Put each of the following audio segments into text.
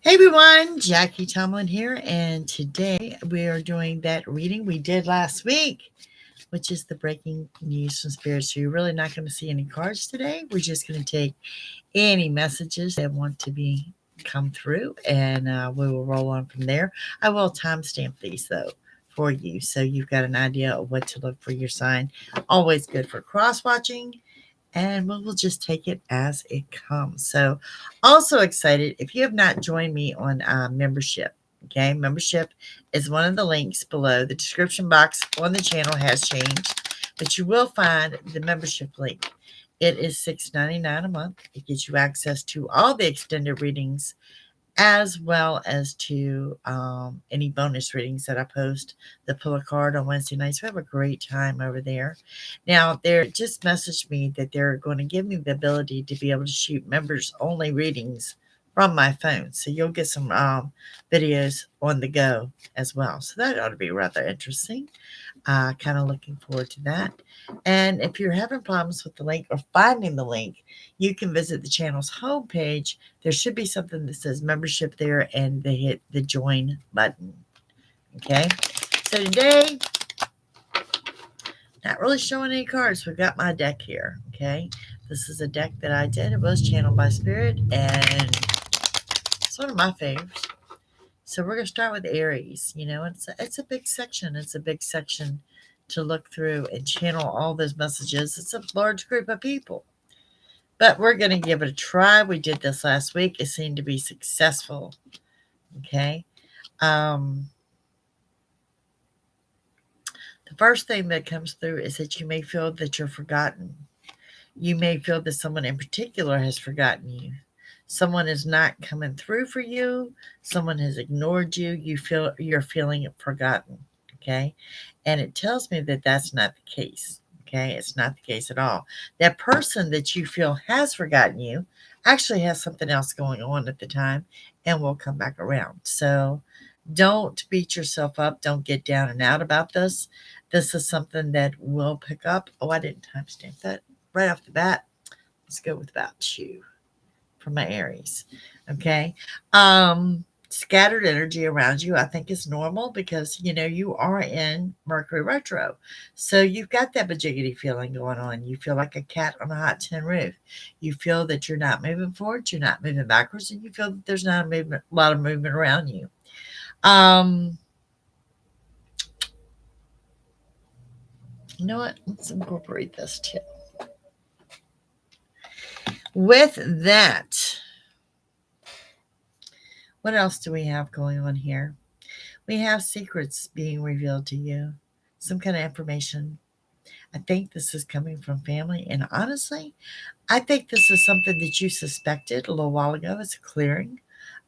Hey everyone, Jackie-Tomlin here, and today we are doing that reading we did last week, which is the breaking news from spirit. So you're really not going to see any cards today. We're just going to take any messages that want to be come through, and we will roll on from there. I will timestamp these though for you, so you've got an idea of what to look for your sign. Always good for cross watching, and we will just take it as it comes. So, also excited if you have not joined me on membership. Okay, membership is one of the links below. The description box on the channel has changed, but you will find the membership link. It is $6.99 a month. It gives you access to all the extended readings, as well as to any bonus readings that I post. The pull a card on Wednesday nights. We have a great time over there. Now, they just messaged me that they're going to give me the ability to be able to shoot members only readings from my phone. So you'll get some videos on the go as well. So that ought to be rather interesting. Kind of looking forward to that. And if you're having problems with the link or finding the link, you can visit the channel's homepage. There should be something that says membership there, and they hit the join button. Okay. So today, not really showing any cards. We've got my deck here. Okay. This is a deck that I did. It was channeled by Spirit, and it's one of my favorites. So we're going to start with Aries. You know, it's a big section. It's a big section to look through and channel all those messages. It's a large group of people. But we're going to give it a try. We did this last week. It seemed to be successful. Okay. The first thing that comes through is that you may feel that you're forgotten. You may feel that someone in particular has forgotten you. Someone is not coming through for you. Someone has ignored you. You're feeling forgotten. Okay. And it tells me that that's not the case. Okay. It's not the case at all. That person that you feel has forgotten you actually has something else going on at the time and will come back around. So don't beat yourself up. Don't get down and out about this. This is something that will pick up. Oh, I didn't timestamp that right off the bat. Let's go with about you. For my Aries. Okay. Scattered energy around you, I think, is normal because, you know, you are in Mercury retro. So you've got that bajiggity feeling going on. You feel like a cat on a hot tin roof. You feel that you're not moving forward, you're not moving backwards, and you feel that there's not a lot of movement around you. You know what? Let's incorporate this too. With that, what else do we have going on here? We have secrets being revealed to you, some kind of information. I think this is coming from family. And honestly, I think this is something that you suspected a little while ago. It's a clearing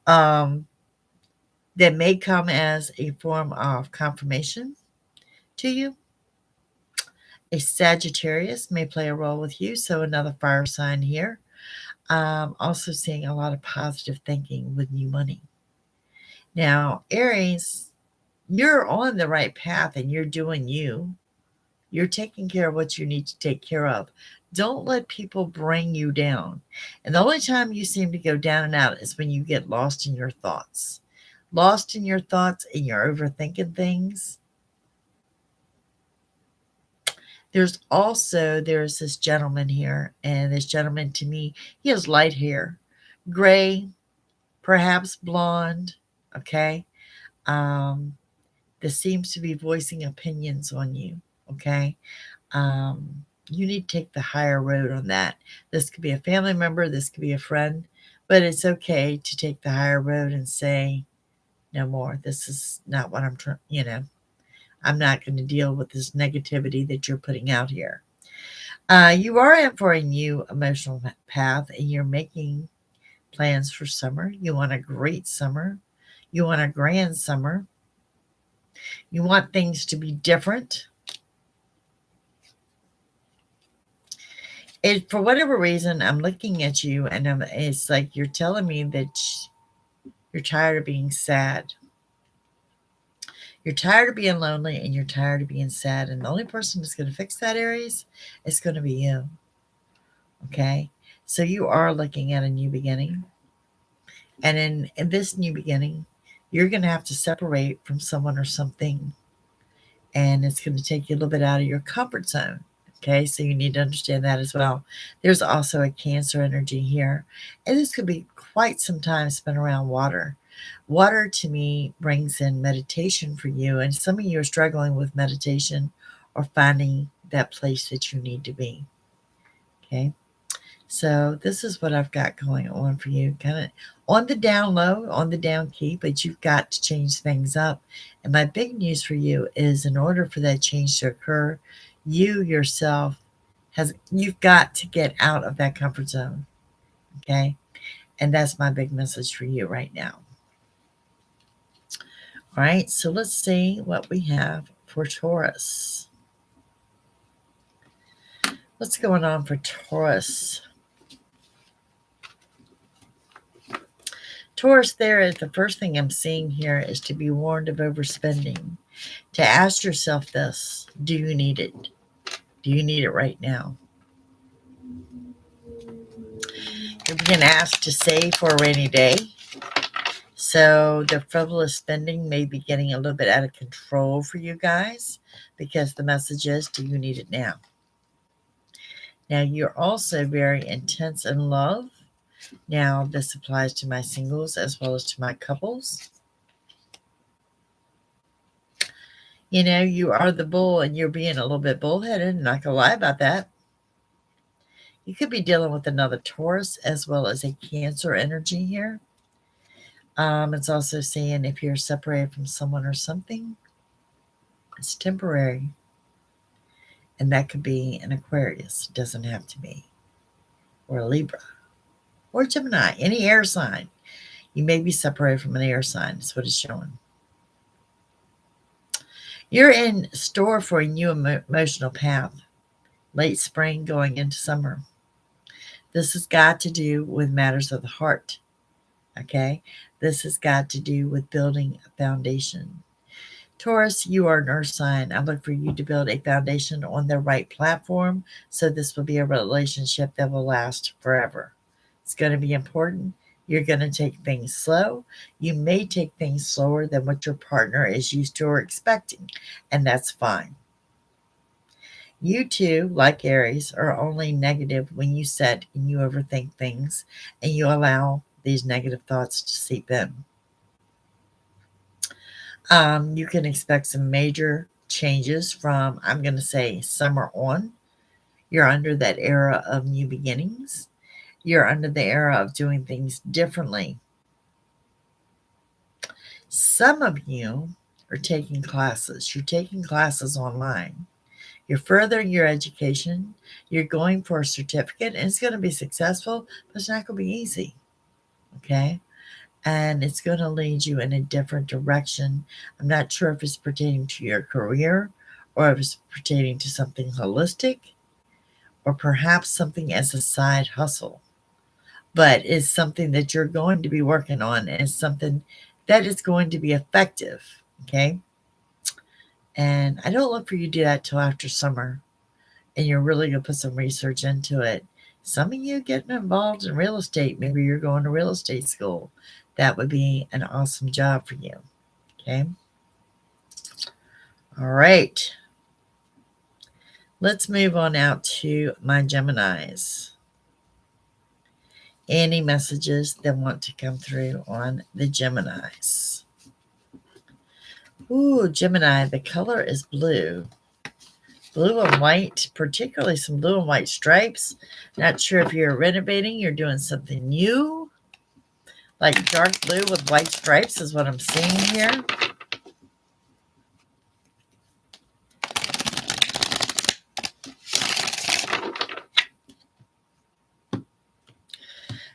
that may come as a form of confirmation to you. A Sagittarius may play a role with you. So another fire sign here. Also seeing a lot of positive thinking with new money. Now, Aries, you're on the right path and you're doing you. You're taking care of what you need to take care of. Don't let people bring you down. And the only time you seem to go down and out is when you get lost in your thoughts. Lost in your thoughts and you're overthinking things. There's this gentleman here, and this gentleman, to me, he has light hair, gray, perhaps blonde, okay? This seems to be voicing opinions on you, okay? You need to take the higher road on that. This could be a family member, this could be a friend, but it's okay to take the higher road and say, no more. This is not what I'm trying, I'm not going to deal with this negativity that you're putting out here. You are in for a new emotional path, and you're making plans for summer. You want a great summer. You want a grand summer. You want things to be different. For whatever reason, I'm looking at you, and it's like you're telling me that you're tired of being sad. You're tired of being lonely, and you're tired of being sad. And the only person that's going to fix that, Aries, is going to be you. Okay? So you are looking at a new beginning. And in this new beginning, you're going to have to separate from someone or something. And it's going to take you a little bit out of your comfort zone. Okay, so you need to understand that as well. There's also a Cancer energy here. And this could be quite some time spent around water. Water to me brings in meditation for you. And some of you are struggling with meditation or finding that place that you need to be. Okay. So this is what I've got going on for you, kind of on the down low, on the down key, but you've got to change things up. And my big news for you is in order for that change to occur, you yourself you've got to get out of that comfort zone. Okay. And that's my big message for you right now. All right. So let's see what we have for Taurus. What's going on for Taurus? Taurus, the first thing I'm seeing here is to be warned of overspending. To ask yourself this, do you need it? Do you need it right now? You're being asked to save for a rainy day. So the frivolous spending may be getting a little bit out of control for you guys because the message is, do you need it now? Now, you're also very intense in love. Now, this applies to my singles as well as to my couples. You know, you are the bull and you're being a little bit bullheaded. Not going to lie about that. You could be dealing with another Taurus as well as a Cancer energy here. It's also saying if you're separated from someone or something, it's temporary. And that could be an Aquarius. It doesn't have to be. Or a Libra. Or Gemini. Any air sign. You may be separated from an air sign. That's what it's showing. You're in store for a new emotional path. Late spring going into summer. This has got to do with matters of the heart. Okay? This has got to do with building a foundation. Taurus, you are an earth sign. I look for you to build a foundation on the right platform. So this will be a relationship that will last forever. It's going to be important. You're going to take things slow. You may take things slower than what your partner is used to or expecting, and that's fine. You too, like Aries, are only negative when you set and you overthink things and you allow these negative thoughts to seep in. You can expect some major changes from, I'm going to say, summer on. You're under that era of new beginnings. You're under the era of doing things differently. Some of you are taking classes. You're taking classes online. You're furthering your education. You're going for a certificate, and it's going to be successful, but it's not going to be easy. Okay? And it's going to lead you in a different direction. I'm not sure if it's pertaining to your career or if it's pertaining to something holistic or perhaps something as a side hustle. But it's something that you're going to be working on, and it's something that is going to be effective. Okay? And I don't look for you to do that till after summer. And you're really going to put some research into it. Some of you getting involved in real estate, maybe you're going to real estate school. That would be an awesome job for you. Okay. All right. Let's move on out to my Geminis. Any messages that want to come through on the Geminis? Ooh, Gemini, the color is blue. Blue and white, particularly some blue and white stripes. Not sure if you're renovating, you're doing something new. Like dark blue with white stripes is what I'm seeing here.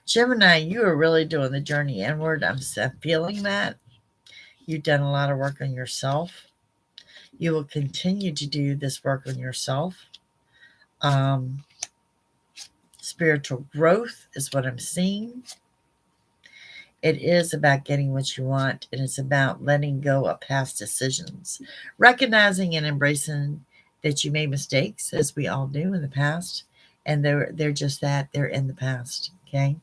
Gemini, you are really doing the journey inward. I'm feeling that. You've done a lot of work on yourself. You will continue to do this work on yourself. Spiritual growth is what I'm seeing. It is about getting what you want, and it's about letting go of past decisions, recognizing and embracing that you made mistakes, as we all do in the past, and they're just that, they're in the past. Okay.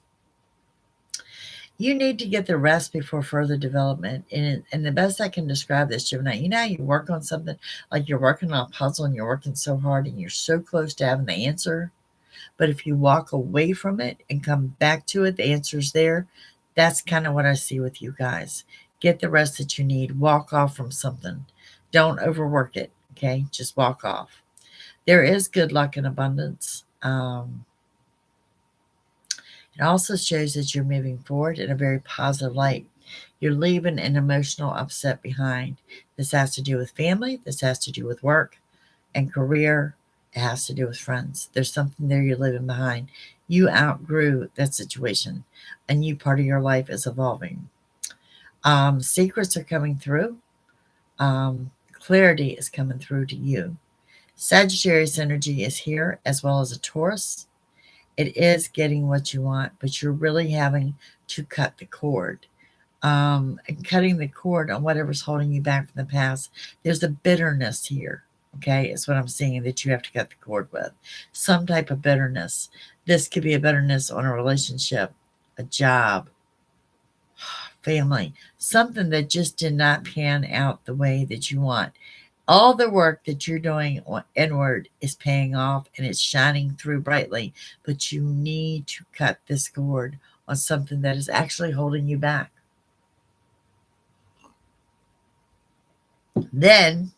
You need to get the rest before further development. And the best I can describe this, Gemini, you know how you work on something, like you're working on a puzzle and you're working so hard and you're so close to having the answer. But if you walk away from it and come back to it, the answer's there. That's kind of what I see with you guys. Get the rest that you need. Walk off from something. Don't overwork it. Okay. Just walk off. There is good luck and abundance. It also shows that you're moving forward in a very positive light. You're leaving an emotional upset behind. This has to do with family. This has to do with work and career. It has to do with friends. There's something there you're leaving behind. You outgrew that situation. A new part of your life is evolving. Secrets are coming through. Clarity is coming through to you. Sagittarius energy is here, as well as a Taurus. It is getting what you want, but you're really having to cut the cord. And cutting the cord on whatever's holding you back from the past. There's a bitterness here. Okay, is what I'm seeing that you have to cut the cord with. Some type of bitterness. This could be a bitterness on a relationship, a job, family, something that just did not pan out the way that you want. All the work that you're doing inward is paying off and it's shining through brightly, but you need to cut this cord on something that is actually holding you back. Then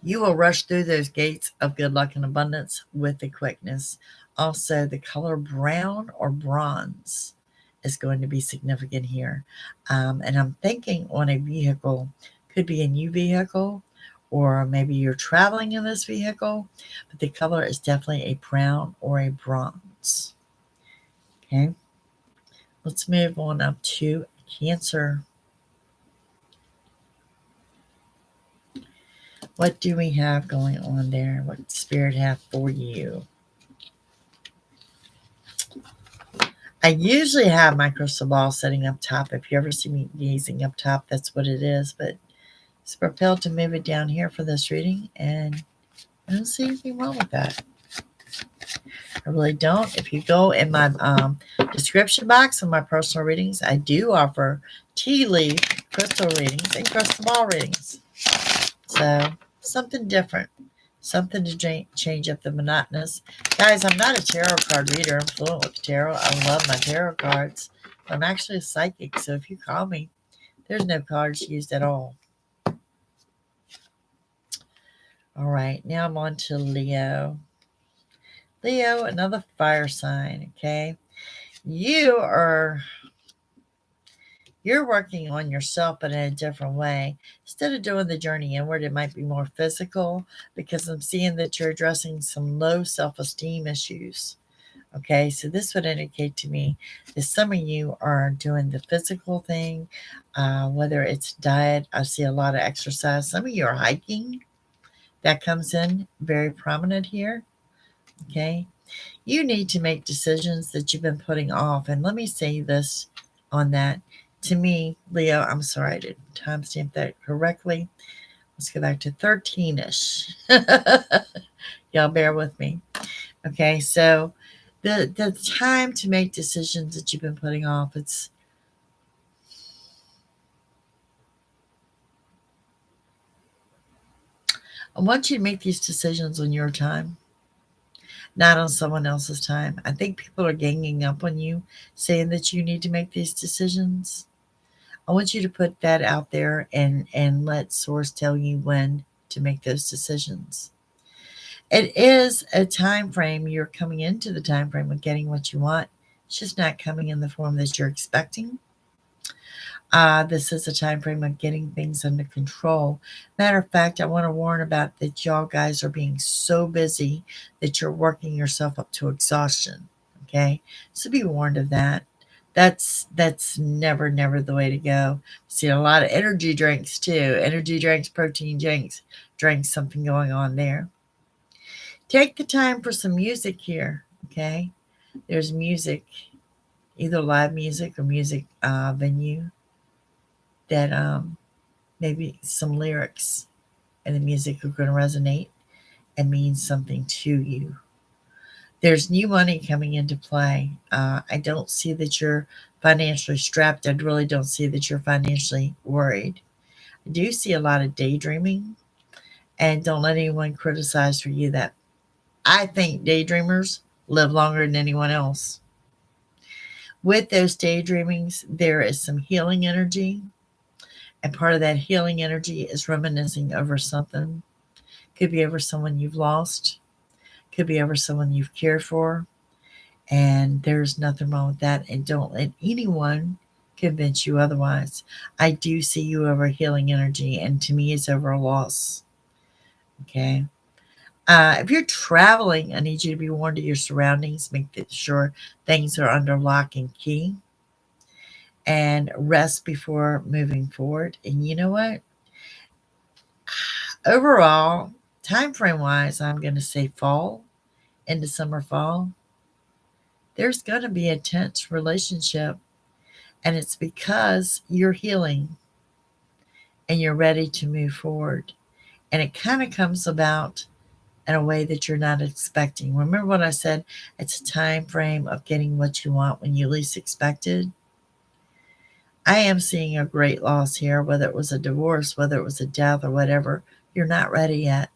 you will rush through those gates of good luck and abundance with the quickness. Also, the color brown or bronze is going to be significant here. And I'm thinking on a vehicle, could be a new vehicle, or maybe you're traveling in this vehicle, but the color is definitely a brown or a bronze. Okay, let's move on up to Cancer. What do we have going on there? What does Spirit have for you? I usually have my crystal ball sitting up top. If you ever see me gazing up top, that's what it is. But it's propelled to move it down here for this reading, and I don't see anything wrong with that. I really don't. If you go in my description box of my personal readings, I do offer tea leaf crystal readings and crystal ball readings. So something different, something to change up the monotonous. Guys, I'm not a tarot card reader. I'm fluent with tarot. I love my tarot cards. I'm actually a psychic, so if you call me, there's no cards used at all. All right, now I'm on to Leo. Leo, another fire sign, okay? You're working on yourself, but in a different way. Instead of doing the journey inward, it might be more physical, because I'm seeing that you're addressing some low self-esteem issues. Okay, so this would indicate to me that some of you are doing the physical thing, whether it's diet. I see a lot of exercise. Some of you are hiking. That comes in very prominent here. Okay, you need to make decisions that you've been putting off. And let me say this on that. To me, Leo, I'm sorry I didn't timestamp that correctly. Let's go back to 13-ish. Y'all bear with me. Okay, so the time to make decisions that you've been putting off, I want you to make these decisions on your time, not on someone else's time. I think people are ganging up on you, saying that you need to make these decisions. I want you to put that out there and let source tell you when to make those decisions. It is a time frame. You're coming into the time frame of getting what you want. It's just not coming in the form that you're expecting. This is a time frame of getting things under control. Matter of fact, I want to warn about that y'all guys are being so busy that you're working yourself up to exhaustion. Okay, so be warned of that. That's never the way to go. See a lot of energy drinks too. Energy drinks, protein drinks, something going on there. Take the time for some music here. Okay, there's music, either live music or music venue that maybe some lyrics and the music are going to resonate and mean something to you. There's new money coming into play. I don't see that you're financially strapped. I really don't see that you're financially worried. I do see a lot of daydreaming, and don't let anyone criticize for you that. I think daydreamers live longer than anyone else. With those daydreamings, there is some healing energy, and part of that healing energy is reminiscing over something. Could be over someone you've lost, could be over someone you've cared for, and there's nothing wrong with that. And don't let anyone convince you otherwise. I do see you over healing energy, and to me, it's over a loss. Okay. If you're traveling, I need you to be warned of your surroundings. Make sure things are under lock and key, and rest before moving forward. And you know what? Overall, time frame wise, I'm going to say fall, into summer, fall. There's going to be a tense relationship, and it's because you're healing and you're ready to move forward. And it kind of comes about in a way that you're not expecting. Remember what I said? It's a time frame of getting what you want when you least expected. I am seeing a great loss here, whether it was a divorce, whether it was a death, or whatever. You're not ready yet,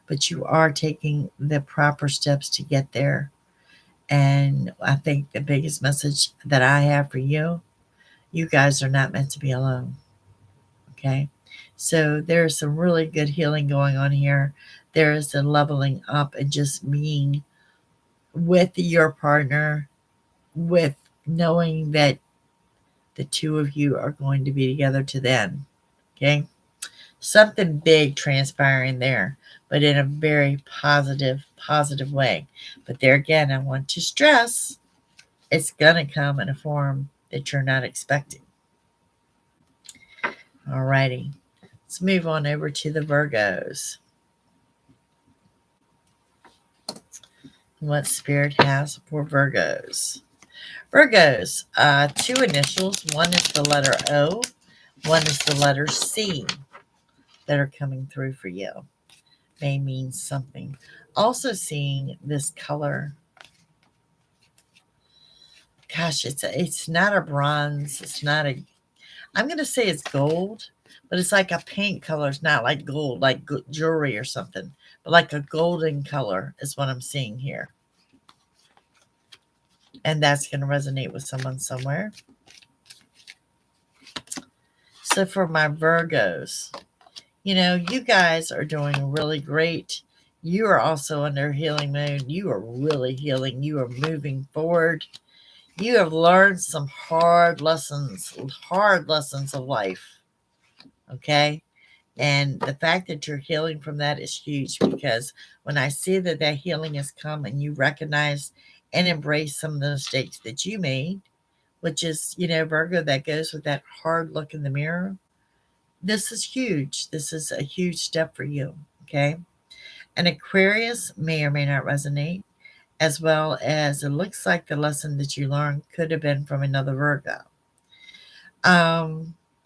but you are taking the proper steps to get there. And I think the biggest message that I have for you, you guys are not meant to be alone. Okay. So there's some really good healing going on here. There is a leveling up and just being with your partner, with knowing that the two of you are going to be together to the end. Okay. Something big transpiring there, but in a very positive way. But there again, I want to stress it's going to come in a form that you're not expecting. Alrighty. Let's move on over to the Virgos. What Spirit has for Virgos. Virgos, two initials. One is the letter O, one is the letter C that are coming through for you. May mean something. Also seeing this color. Gosh, it's not a bronze. It's not a. I'm gonna say it's gold, but it's like a paint color. It's not like gold, like jewelry or something, but like a golden color is what I'm seeing here. And that's going to resonate with someone somewhere. So for my Virgos, you guys are doing really great. You are also under healing mode. You are really healing. You are moving forward. You have learned some hard lessons of life. Okay. And the fact that you're healing from that is huge, because when I see that healing has come and you recognize and embrace some of the mistakes that you made, which is, Virgo, that goes with that hard look in the mirror. This is huge. This is a huge step for you. Okay. An Aquarius may or may not resonate, as well as it looks like the lesson that you learned could have been from another Virgo.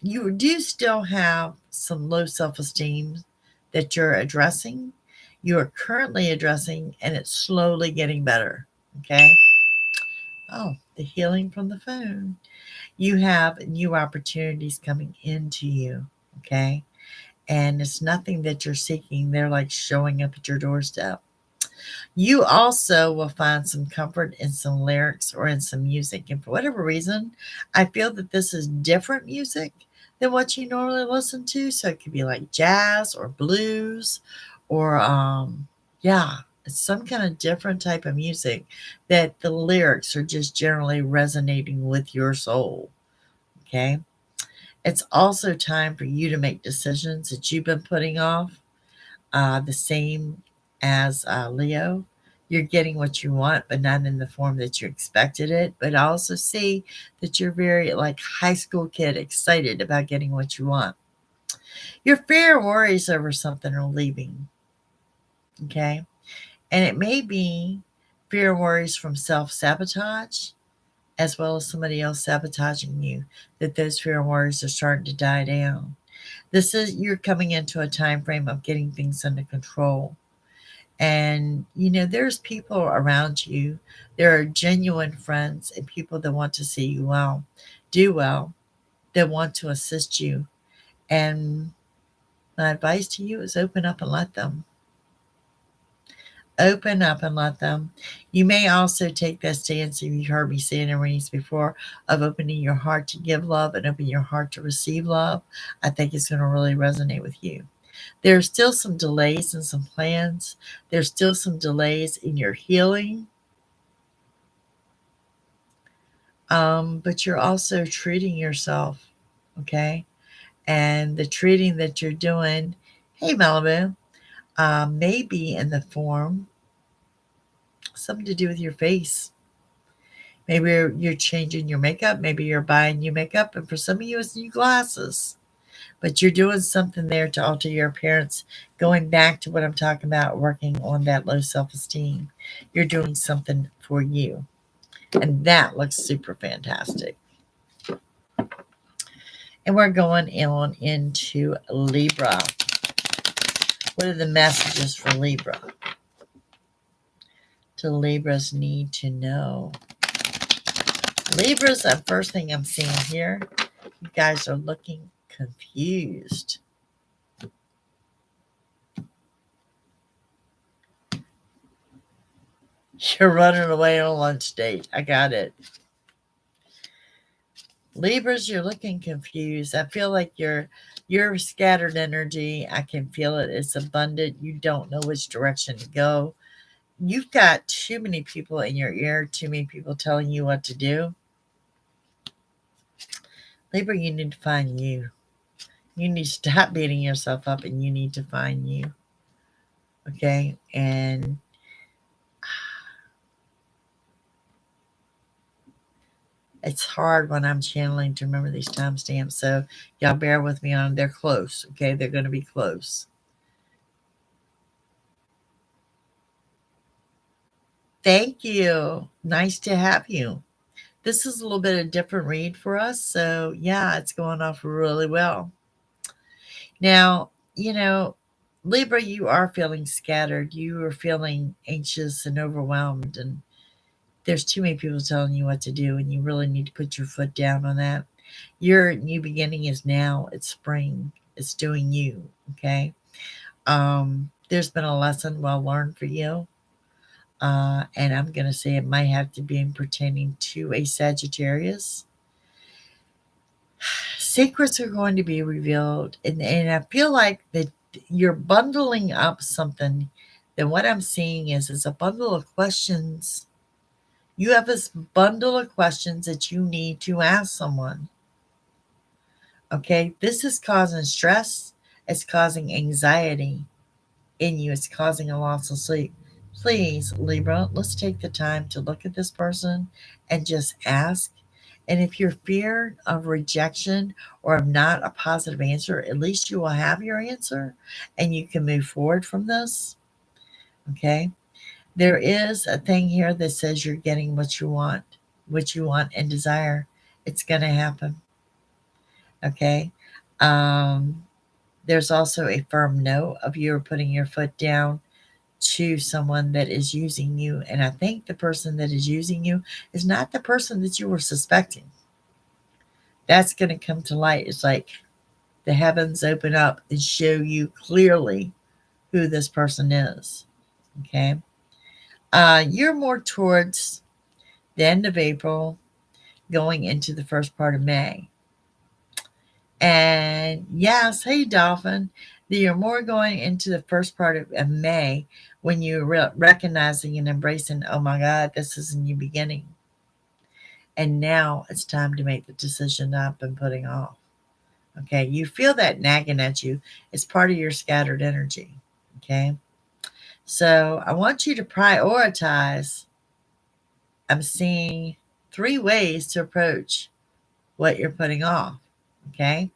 You do still have some low self-esteem that you're addressing. You are currently addressing, and it's slowly getting better. Okay. Oh, the healing from the phone. You have new opportunities coming into you. Okay. And it's nothing that you're seeking. They're like showing up at your doorstep. You also will find some comfort in some lyrics or in some music. And for whatever reason, I feel that this is different music than what you normally listen to. So it could be like jazz or blues or, yeah, it's some kind of different type of music that the lyrics are just generally resonating with your soul. Okay. It's also time for you to make decisions that you've been putting off. The same as Leo. You're getting what you want, but not in the form that you expected it. But I also see that you're very like high school kid, excited about getting what you want. Your fear or worries over something are leaving. Okay. And it may be fear and worries from self-sabotage, as well as somebody else sabotaging you, that those fear and worries are starting to die down. You're coming into a time frame of getting things under control. And, you know, there's people around you. There are genuine friends and people that want to see you well, do well, that want to assist you. And my advice to you is open up and let them. Open up and let them. You may also take that stance, if you've heard me say in readings before, of opening your heart to give love and opening your heart to receive love. I think it's going to really resonate with you. There's still some delays in some plans. There's still some delays in your healing. But you're also treating yourself, okay? And the treating that you're doing, hey Malibu, may be in the form something to do with your face. Maybe you're changing your makeup. Maybe you're buying new makeup. And for some of you, it's new glasses. But you're doing something there to alter your appearance. Going back to what I'm talking about, working on that low self-esteem. You're doing something for you. And that looks super fantastic. And we're going on into Libra. What are the messages for Libra? Do Libras need to know? Libras, the first thing I'm seeing here, you guys are looking confused. You're running away on lunch date. I got it. Libras, you're looking confused. I feel like you're scattered energy. I can feel it. It's abundant. You don't know which direction to go. You've got too many people in your ear, too many people telling you what to do. Libra, you need to find you. You need to stop beating yourself up and you need to find you. Okay? And it's hard when I'm channeling to remember these timestamps. So y'all bear with me on them. They're close. Okay? They're going to be close. Thank you. Nice to have you. This is a little bit of a different read for us. So yeah, it's going off really well. Now, you know, Libra, you are feeling scattered. You are feeling anxious and overwhelmed, and there's too many people telling you what to do, and you really need to put your foot down on that. Your new beginning is now. It's spring. It's doing you. Okay. There's been a lesson well learned for you. And I'm going to say it might have to be pertaining to a Sagittarius. Secrets are going to be revealed, and I feel like that you're bundling up something. Then what I'm seeing is a bundle of questions. You have this bundle of questions that you need to ask someone. Okay, this is causing stress. It's causing anxiety in you. It's causing a loss of sleep. Please, Libra, let's take the time to look at this person and just ask. And if you're fear of rejection or of not a positive answer, at least you will have your answer and you can move forward from this. Okay. There is a thing here that says you're getting what you want and desire. It's going to happen. Okay. There's also a firm no of you putting your foot down to someone that is using you. And I think the person that is using you is not the person that you were suspecting. That's going to come to light. It's like the heavens open up and show you clearly who this person is. Okay. You're more towards the end of April, going into the first part of May. And yes, hey, Dolphin, you're more going into the first part of May when you're recognizing and embracing, oh my God, this is a new beginning. And now it's time to make the decision I've been putting off. Okay, you feel that nagging at you. It's part of your scattered energy. Okay, so I want you to prioritize. I'm seeing 3 ways to approach what you're putting off. Okay,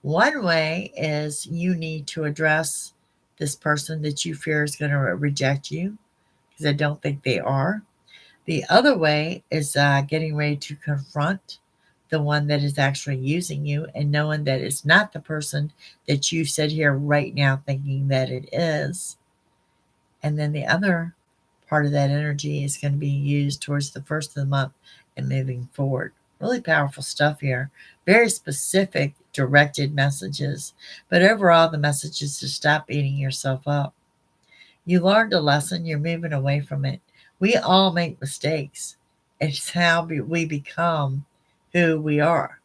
one way is you need to address this person that you fear is going to reject you, because I don't think they are. The other way is getting ready to confront the one that is actually using you and knowing that it's not the person that you sit here right now thinking that it is. And then the other part of that energy is going to be used towards the first of the month and moving forward. Really powerful stuff here. Very specific, directed messages. But overall, the message is to stop beating yourself up. You learned a lesson. You're moving away from it. We all make mistakes. It's how we become who we are.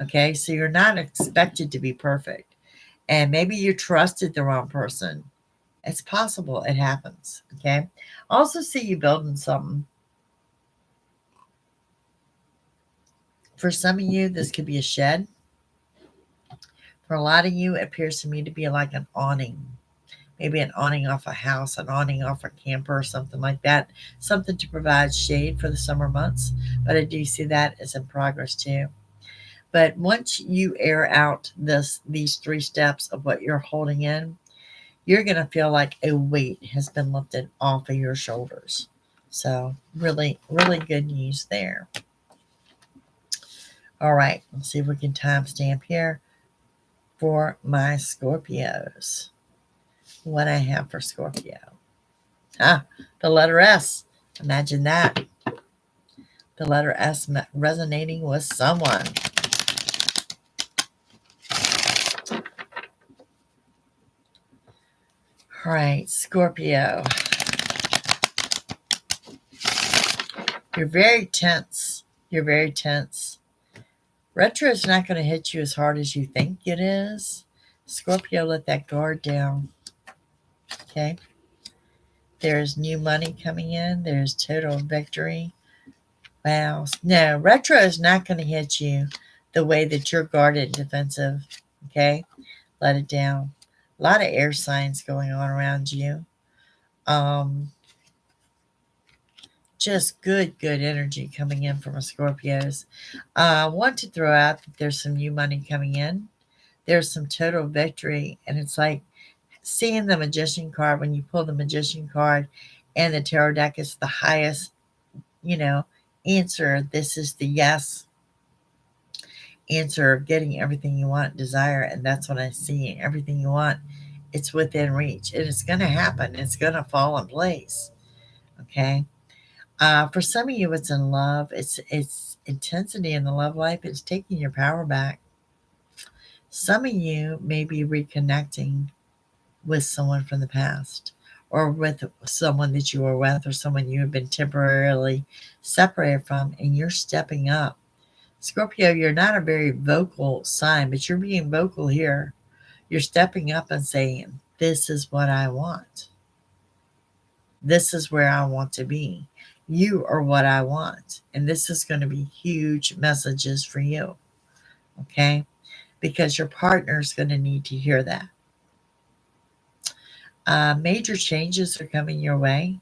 Okay, so you're not expected to be perfect. And maybe you trusted the wrong person. It's possible. It happens. Okay. Also see you building something. For some of you, this could be a shed. For a lot of you, it appears to me to be like an awning. Maybe an awning off a house, an awning off a camper, or something like that. Something to provide shade for the summer months. But I do see that as in progress too. But once you air out these 3 steps of what you're holding in, you're going to feel like a weight has been lifted off of your shoulders. So really, really good news there. All right, let's see if we can timestamp here for my Scorpios. What I have for Scorpio. The letter S. Imagine that. The letter S resonating with someone. All right, Scorpio. You're very tense. You're very tense. Retro is not going to hit you as hard as you think it is. Scorpio, let that guard down. Okay. There's new money coming in. There's total victory. Wow. No, retro is not going to hit you the way that you're guarded and defensive. Okay. Let it down. A lot of air signs going on around you. Just good energy coming in from a Scorpios. I want to throw out that there's some new money coming in. There's some total victory, and it's like seeing the Magician card. When you pull the Magician card and the tarot deck is the highest, answer. This is the yes answer of getting everything you want, desire, and that's what I see. Everything you want, it's within reach. And it's going to happen. It's going to fall in place. Okay. For some of you, it's in love. It's intensity in the love life. It's taking your power back. Some of you may be reconnecting with someone from the past, or with someone that you were with, or someone you have been temporarily separated from, and you're stepping up. Scorpio, you're not a very vocal sign, but you're being vocal here. You're stepping up and saying, this is what I want. This is where I want to be. You are what I want. And this is going to be huge messages for you. Okay? Because your partner is going to need to hear that. Major changes are coming your way.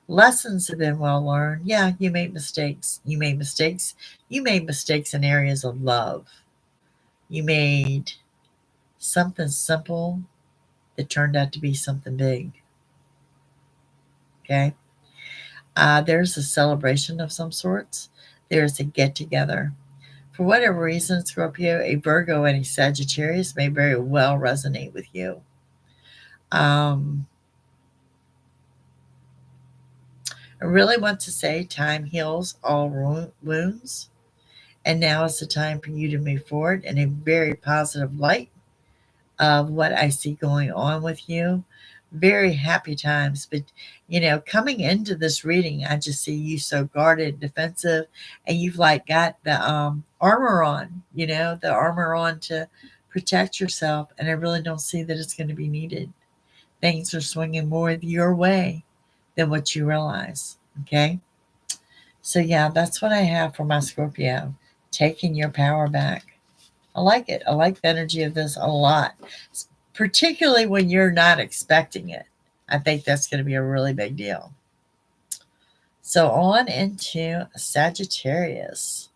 Lessons have been well learned. Yeah, you made mistakes. You made mistakes. You made mistakes in areas of love. You made something simple that turned out to be something big. Okay? There's a celebration of some sorts. There's a get-together. For whatever reason, Scorpio, a Virgo and a Sagittarius may very well resonate with you. I really want to say time heals all wounds. And now is the time for you to move forward in a very positive light of what I see going on with you. Very happy times. But, coming into this reading, I just see you so guarded, defensive, and you've like got the armor on, the armor on to protect yourself. And I really don't see that it's going to be needed. Things are swinging more your way than what you realize. Okay. So yeah, that's what I have for my Scorpio. Taking your power back. I like it. I like the energy of this a lot, particularly when you're not expecting it. I think that's going to be a really big deal. So on into Sagittarius.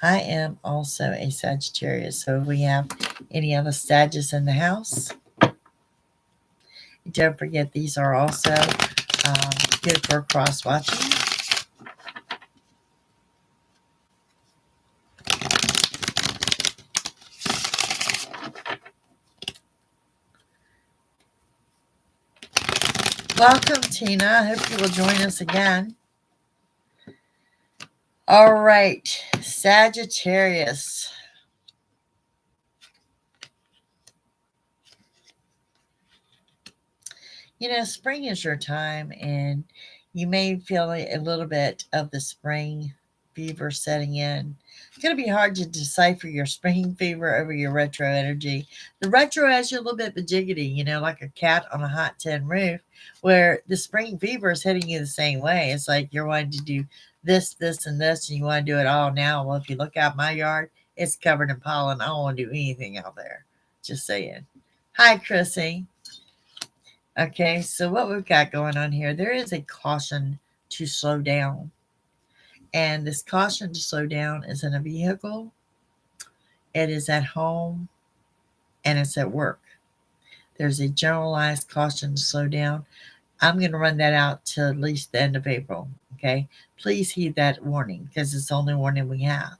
I am also a Sagittarius. So if we have any other Sagittarius in the house, don't forget these are also good for cross-watching. Welcome, Tina. I hope you will join us again. All right, Sagittarius. You know, spring is your time, and you may feel a little bit of the spring fever setting in. It's going to be hard to decipher your spring fever over your retro energy. The retro has you a little bit bajiggity, you know, like a cat on a hot tin roof, where the spring fever is hitting you the same way. It's like you're wanting to do this, this, and this, and you want to do it all now. Well, if you look out my yard, it's covered in pollen. I don't want to do anything out there. Just saying. Hi, Chrissy. Okay, so what we've got going on here, there is a caution to slow down. And this caution to slow down is in a vehicle, it is at home, and it's at work. There's a generalized caution to slow down. I'm going to run that out to at least the end of April. Okay, please heed that warning because it's the only warning we have.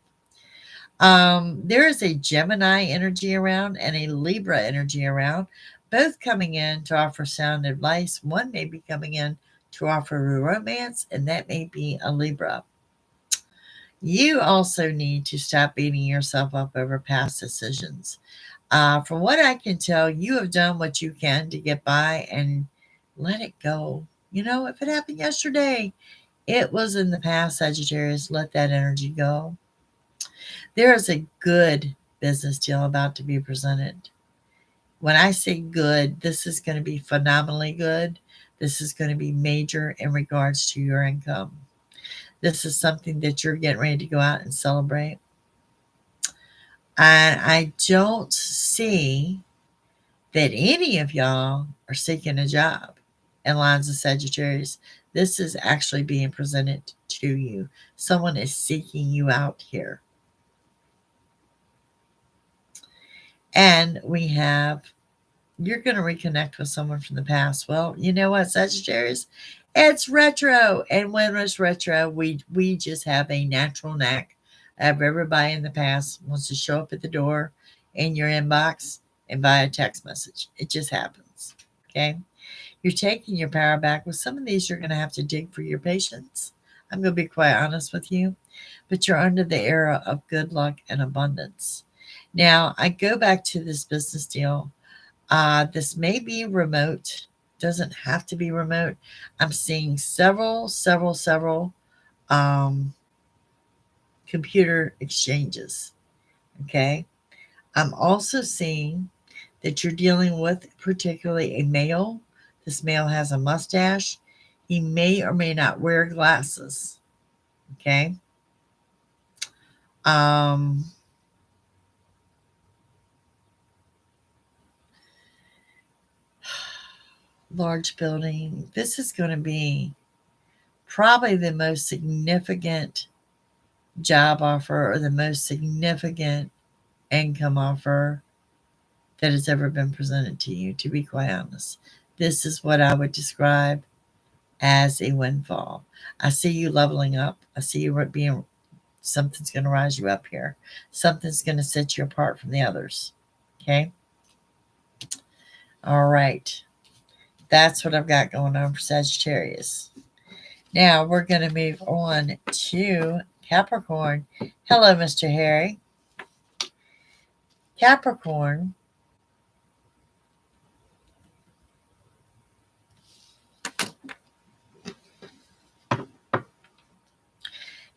There is a Gemini energy around and a Libra energy around, both coming in to offer sound advice. One may be coming in to offer romance, and that may be a Libra. You also need to stop beating yourself up over past decisions. From what I can tell, you have done what you can to get by and let it go. You know, if it happened yesterday, it was in the past, Sagittarius. Let that energy go. There is a good business deal about to be presented. When I say good, this is going to be phenomenally good. This is going to be major in regards to your income. This is something that you're getting ready to go out and celebrate. And I don't see that any of y'all are seeking a job in lines of Sagittarius. This is actually being presented to you. Someone is seeking you out here. And we have, you're going to reconnect with someone from the past. Well, you know what, Sagittarius? It's retro. And when it's retro, we just have a natural knack of everybody in the past wants to show up at the door in your inbox and via text message. It just happens. Okay. You're taking your power back. With some of these, you're going to have to dig for your patience. I'm going to be quite honest with you, but you're under the era of good luck and abundance. Now, I go back to this business deal. This may be remote, doesn't have to be remote. I'm seeing several computer exchanges. Okay. I'm also seeing that you're dealing with particularly a male. This male has a mustache. He may or may not wear glasses. Okay. Large building. This is going to be probably the most significant job offer or the most significant income offer that has ever been presented to you, to be quite honest. This is what I would describe as a windfall. I see you leveling up. I see you being, something's going to rise you up here. Something's going to set you apart from the others. Okay. All right. That's what I've got going on for Sagittarius. Now we're going to move on to Capricorn. Hello, Mr. Harry. Capricorn.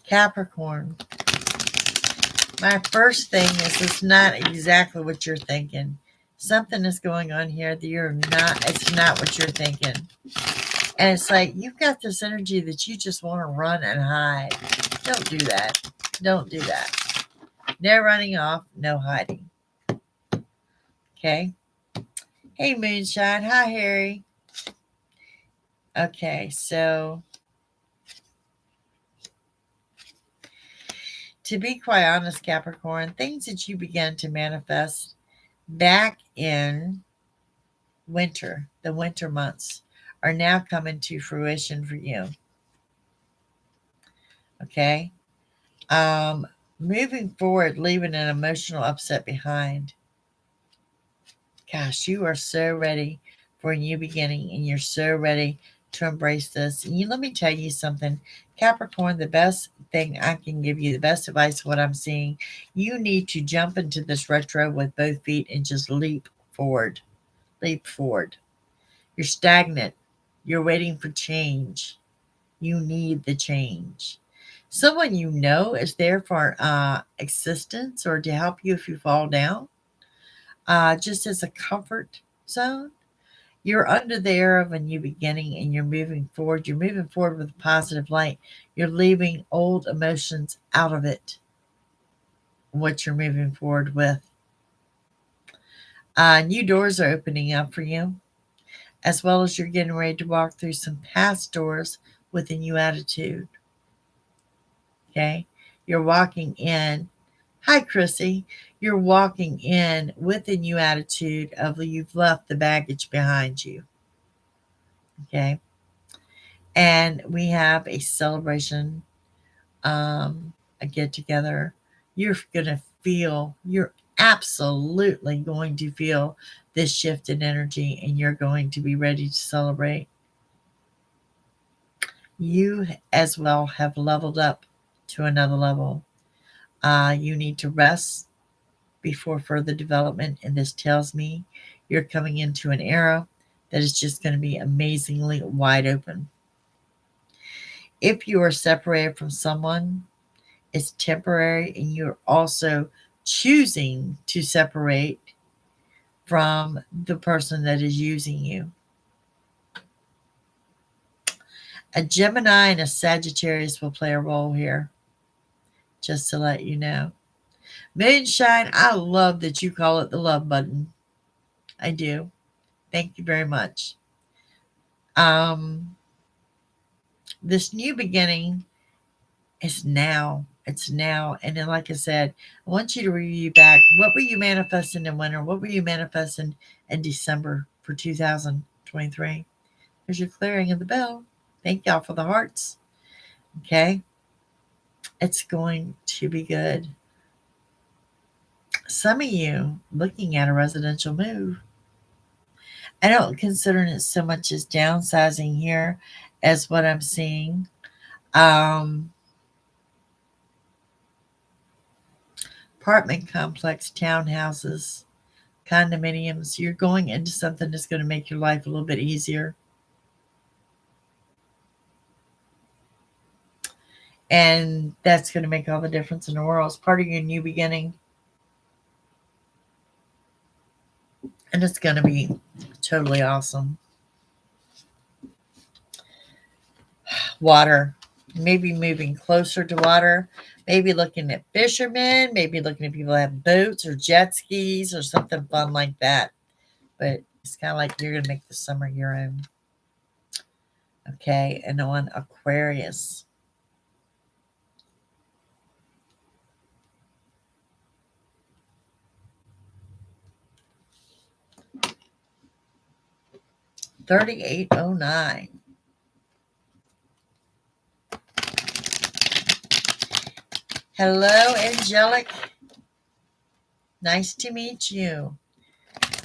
Capricorn. My first thing is it's not exactly what you're thinking. Something is going on here that it's not what you're thinking. And it's like you've got this energy that you just want to run and hide. Don't do that. Don't do that. No running off, no hiding. Okay. Hey, Moonshine. Hi, Harry. Okay, so to be quite honest, Capricorn, things that you began to manifest back in winter, the winter months, are now coming to fruition for you. Okay. Moving forward, leaving an emotional upset behind. Gosh, you are so ready for a new beginning, and you're so ready to embrace this. And let me tell you something, Capricorn, the best thing I can give you, the best advice, what I'm seeing, you need to jump into this retro with both feet and just leap forward. Leap forward. You're stagnant. You're waiting for change. You need the change. Someone you know is there for assistance or to help you if you fall down, just as a comfort zone. You're under there of a new beginning and you're moving forward. You're moving forward with a positive light. You're leaving old emotions out of it, what you're moving forward with. New doors are opening up for you, as well as you're getting ready to walk through some past doors with a new attitude. Okay? You're walking in. Hi, Chrissy. You're walking in with a new attitude of you've left the baggage behind you. Okay? And we have a celebration, a get together. You're going to feel, you're absolutely going to feel this shift in energy and you're going to be ready to celebrate. You as well have leveled up to another level. You need to rest before further development. And this tells me you're coming into an era that is just going to be amazingly wide open. If you are separated from someone, it's temporary, and you're also choosing to separate from the person that is using you. A Gemini and a Sagittarius will play a role here, just to let you know. Moonshine, I love that you call it the love button. I do. Thank you very much. This new beginning is now. It's now. And then, like I said, I want you to review back. What were you manifesting in winter? What were you manifesting in December for 2023? There's your clearing of the bell. Thank y'all for the hearts. Okay. It's going to be good. Some of you looking at a residential move. I don't consider it so much as downsizing here as what I'm seeing. Apartment complex, townhouses, condominiums. You're going into something that's going to make your life a little bit easier. And that's going to make all the difference in the world. It's part of your new beginning. And it's going to be totally awesome. Water. Maybe moving closer to water. Maybe looking at fishermen. Maybe looking at people that have boats or jet skis or something fun like that. But it's kind of like you're going to make the summer your own. Okay. And on Aquarius. $38.09. Hello, Angelic. Nice to meet you.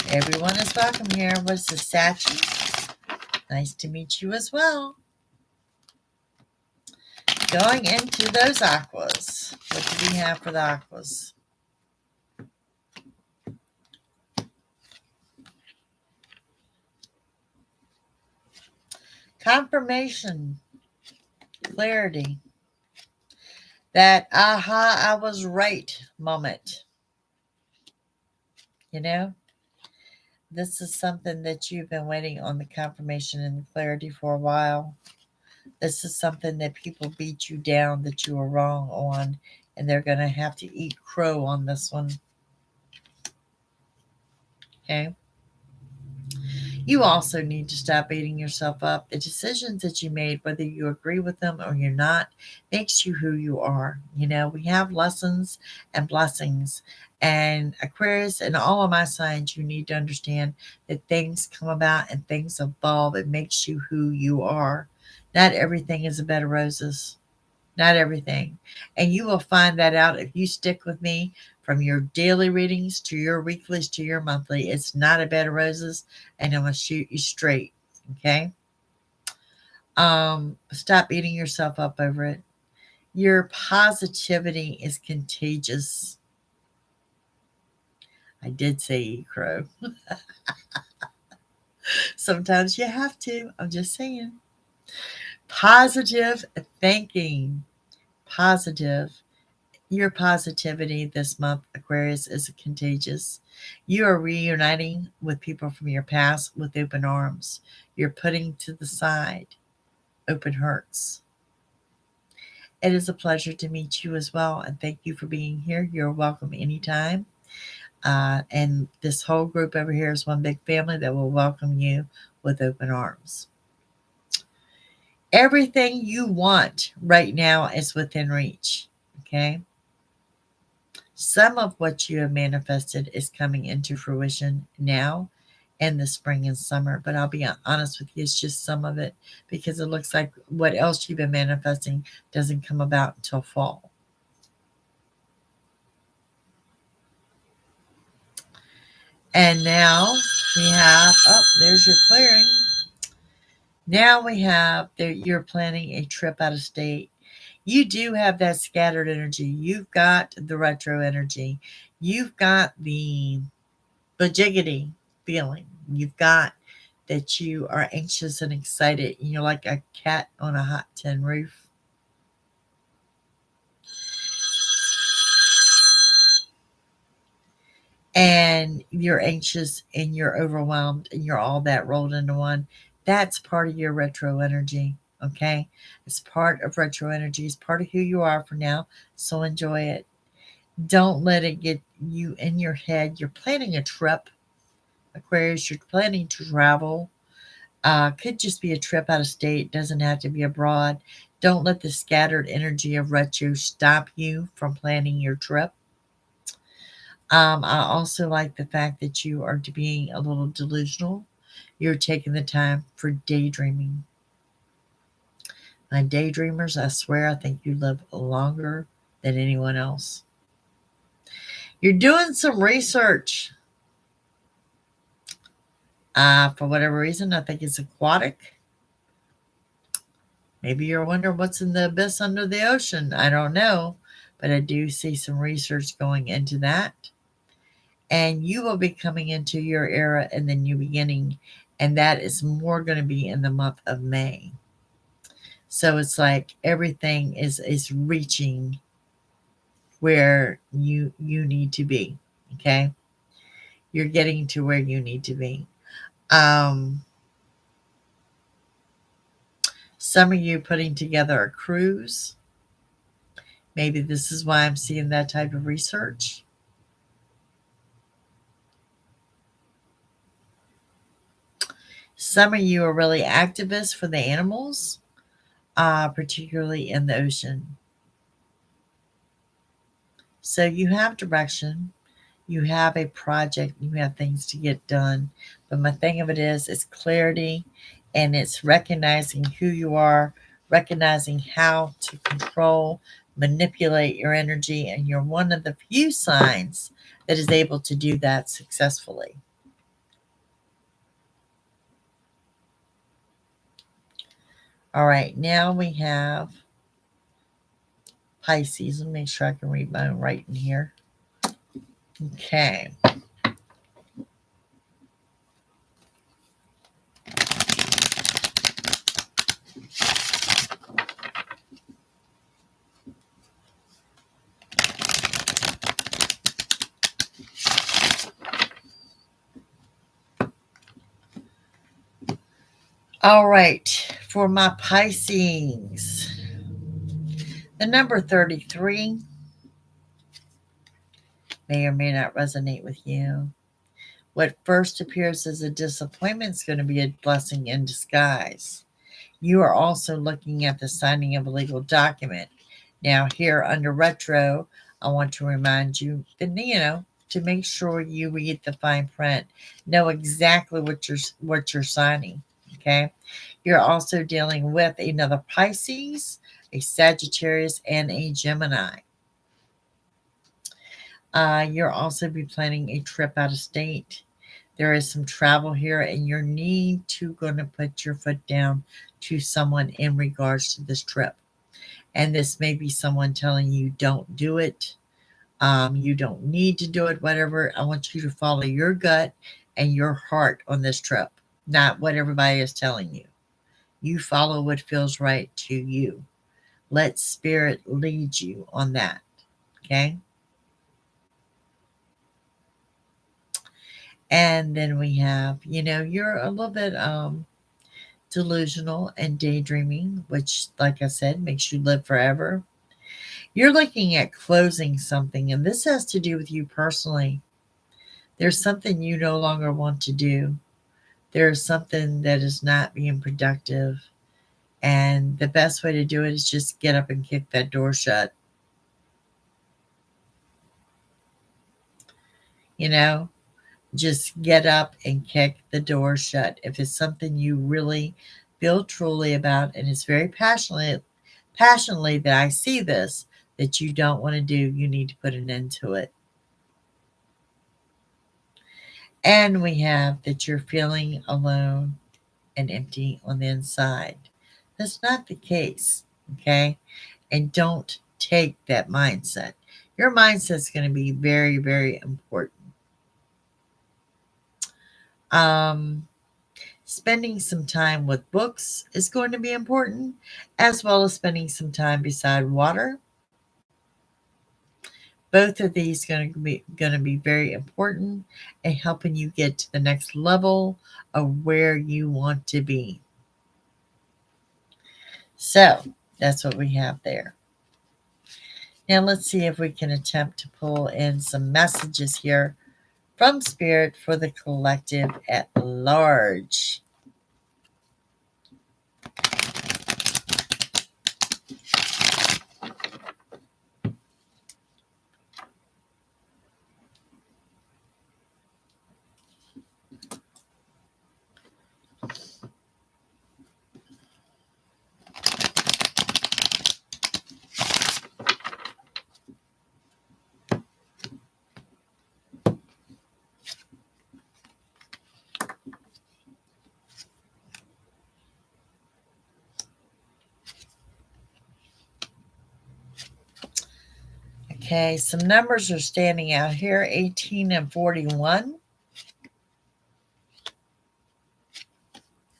Everyone is welcome here. What's the Sachi? Nice to meet you as well. Going into those aquas. What do we have for the aquas? Confirmation. Clarity. That aha, I was right moment. You know? This is something that you've been waiting on the confirmation and clarity for a while. This is something that people beat you down that you were wrong on, and they're going to have to eat crow on this one. Okay? You also need to stop beating yourself up. The decisions that you made, whether you agree with them or you're not, makes you who you are. You know, we have lessons and blessings. And Aquarius and all of my signs, you need to understand that things come about and things evolve. It makes you who you are. Not everything is a bed of roses. Not everything. And you will find that out if you stick with me from your daily readings to your weeklies to your monthly. It's not a bed of roses, and I'm going to shoot you straight. Okay? Stop beating yourself up over it. Your positivity is contagious. I did say eat crow. Sometimes you have to. I'm just saying. Positive thinking. Positive. Your positivity this month, Aquarius, is contagious. You are reuniting with people from your past with open arms. You're putting to the side open hearts. It is a pleasure to meet you as well, and thank you for being here. You're welcome anytime. And this whole group over here is one big family that will welcome you with open arms. Everything you want right now is within reach. Okay. Some of what you have manifested is coming into fruition now in the spring and summer, but I'll be honest with you, it's just some of it because it looks like what else you've been manifesting doesn't come about until fall. And now we have, oh, there's your clearing. Now we have, you're planning a trip out of state. You do have that scattered energy. You've got the retro energy. You've got the bajiggity feeling. You've got that you are anxious and excited. You're like a cat on a hot tin roof. And you're anxious and you're overwhelmed and you're all that rolled into one. That's part of your retro energy. Okay. It's part of retro energy. It's part of who you are for now. So enjoy it. Don't let it get you in your head. You're planning a trip, Aquarius. You're planning to travel. Could just be a trip out of state. Doesn't have to be abroad. Don't let the scattered energy of retro stop you from planning your trip. I also like the fact that you are being a little delusional. You're taking the time for daydreaming. My daydreamers, I swear, I think you live longer than anyone else. You're doing some research. For whatever reason, I think it's aquatic. Maybe you're wondering what's in the abyss under the ocean. I don't know, but I do see some research going into that. And you will be coming into your era and the new beginning, and that is more going to be in the month of May. So it's like everything is reaching where you need to be. Okay, you're getting to where you need to be. Some of you putting together a cruise. Maybe this is why I'm seeing that type of research. Some of you are really activists for the animals, particularly in the ocean. So you have direction, you have a project, you have things to get done. But my thing of it is, it's clarity and it's recognizing who you are, recognizing how to control, manipulate your energy. And you're one of the few signs that is able to do that successfully. All right, now we have Pisces. Let me make sure I can read my own writing here. Okay. All right, for my Pisces, the number 33 may or may not resonate with you. What first appears as a disappointment is going to be a blessing in disguise. You are also looking at the signing of a legal document. Now, here under retro, I want to remind you that, to make sure you read the fine print, know exactly what you're signing. Okay. You're also dealing with another Pisces, a Sagittarius, and a Gemini. You'll also be planning a trip out of state. There is some travel here, and you need to going to put your foot down to someone in regards to this trip. And this may be someone telling you don't do it. You don't need to do it, whatever. I want you to follow your gut and your heart on this trip, not what everybody is telling you. You follow what feels right to you. Let spirit lead you on that. Okay. And then we have, you're a little bit delusional and daydreaming, which, like I said, makes you live forever. You're looking at closing something, and this has to do with you personally. There's something you no longer want to do. There's something that is not being productive. And the best way to do it is just get up and kick that door shut. You know, just get up and kick the door shut. If it's something you really feel truly about, and it's very passionately that I see this, that you don't want to do, you need to put an end to it. And we have that you're feeling alone and empty on the inside. That's not the case, okay? And don't take that mindset. Your mindset is going to be very, very important. Spending some time with books is going to be important, as well as spending some time beside water. Both of these going to be very important in helping you get to the next level of where you want to be. So that's what we have there. Now let's see if we can attempt to pull in some messages here from Spirit for the collective at large. Okay, some numbers are standing out here, 18 and 41.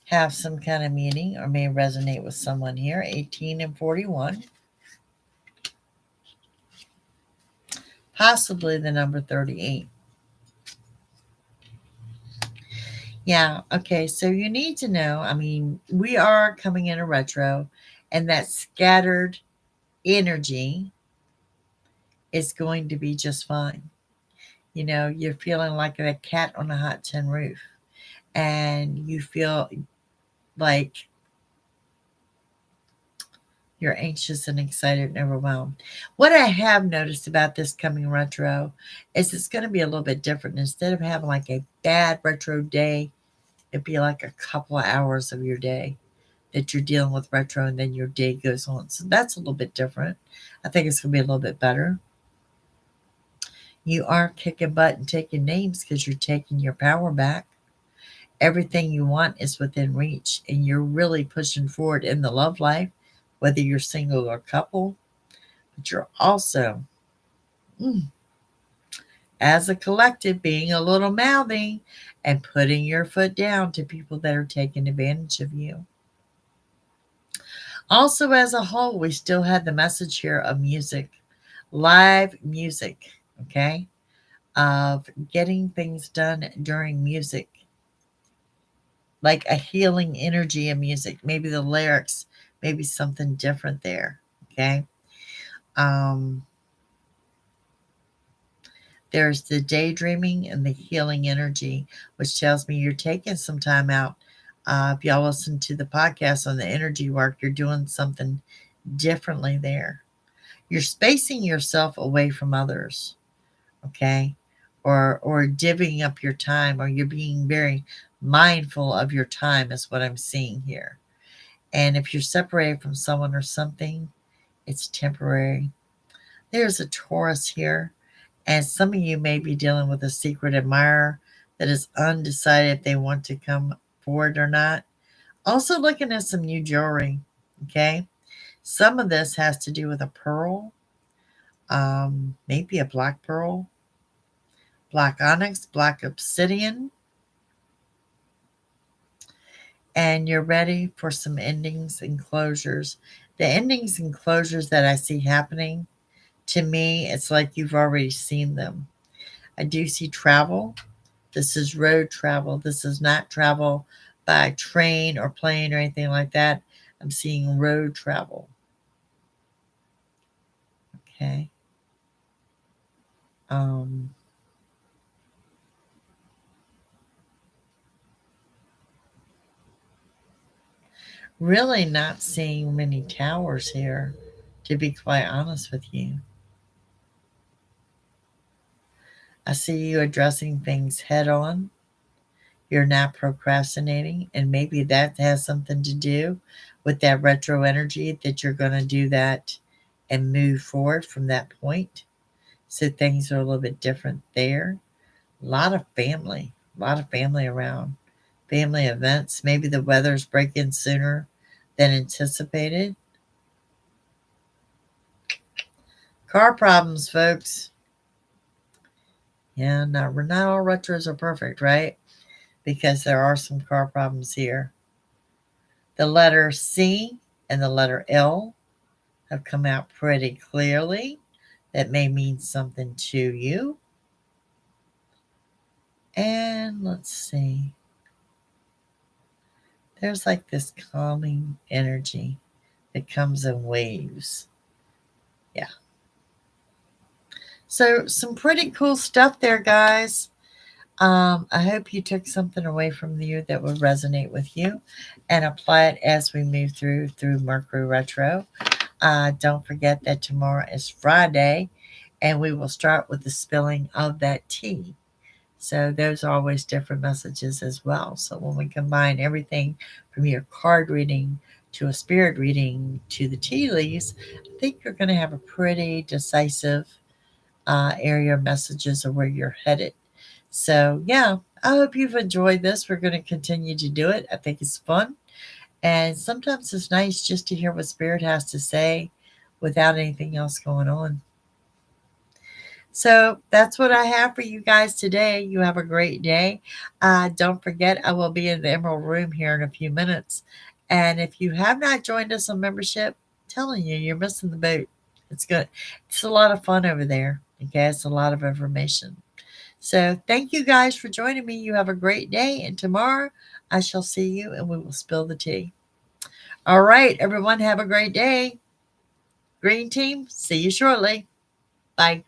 Have some kind of meaning or may resonate with someone here, 18 and 41. Possibly the number 38. Yeah, okay, so you need to know, we are coming in a retro, and that scattered energy is going to be just fine. You're feeling like a cat on a hot tin roof, and you feel like you're anxious and excited and overwhelmed. What I have noticed about this coming retro is it's going to be a little bit different. Instead of having like a bad retro day, it'd be like a couple of hours of your day that you're dealing with retro, and then your day goes on. So that's a little bit different. I think it's going to be a little bit better. You are kicking butt and taking names because you're taking your power back. Everything you want is within reach, and you're really pushing forward in the love life, whether you're single or couple. But you're also, as a collective, being a little mouthy and putting your foot down to people that are taking advantage of you. Also, as a whole, we still had the message here of music, live music, okay, of getting things done during music, like a healing energy of music. Maybe the lyrics, maybe something different there, okay. There's the daydreaming and the healing energy, which tells me you're taking some time out. If y'all listen to the podcast on the energy work, you're doing something differently there. You're spacing yourself away from others, okay? Or divvying up your time, or you're being very mindful of your time is what I'm seeing here. And if you're separated from someone or something, it's temporary. There's a Taurus here, and some of you may be dealing with a secret admirer, that is undecided if they want to come forward or not. Also looking at some new jewelry, okay? Some of this has to do with a pearl, maybe a black pearl, black onyx, black obsidian, and you're ready for some endings and closures. The endings and closures that I see happening, to me, it's like you've already seen them. I do see travel. This is road travel. This is not travel by train or plane or anything like that. I'm seeing road travel. Okay. Um, really not seeing many towers here, to be quite honest with you. I see you addressing things head on. You're not procrastinating, and maybe that has something to do with that retro energy that you're going to do that and move forward from that point. So things are a little bit different there. A lot of family around, family events. Maybe the weather's breaking sooner than anticipated. Car problems, folks. Yeah, no, not all retros are perfect, right? Because there are some car problems here. The letter C and the letter L have come out pretty clearly. That may mean something to you. And let's see. There's like this calming energy that comes in waves. Yeah. So, some pretty cool stuff there, guys. I hope you took something away from you that would resonate with you and apply it as we move through Mercury retro. Don't forget that tomorrow is Friday, and we will start with the spilling of that tea. So those are always different messages as well. So when we combine everything from your card reading to a spirit reading to the tea leaves, I think you're going to have a pretty decisive area of messages of where you're headed. So yeah, I hope you've enjoyed this. We're going to continue to do it. I think it's fun. And sometimes it's nice just to hear what Spirit has to say without anything else going on. So that's what I have for you guys today. You have a great day. Don't forget, I will be in the Emerald Room here in a few minutes. And if you have not joined us on membership, I'm telling you, you're missing the boat. It's good. It's a lot of fun over there. Okay, it's a lot of information. So thank you guys for joining me. You have a great day. And tomorrow I shall see you and we will spill the tea. All right, everyone, have a great day. Green team, see you shortly. Bye.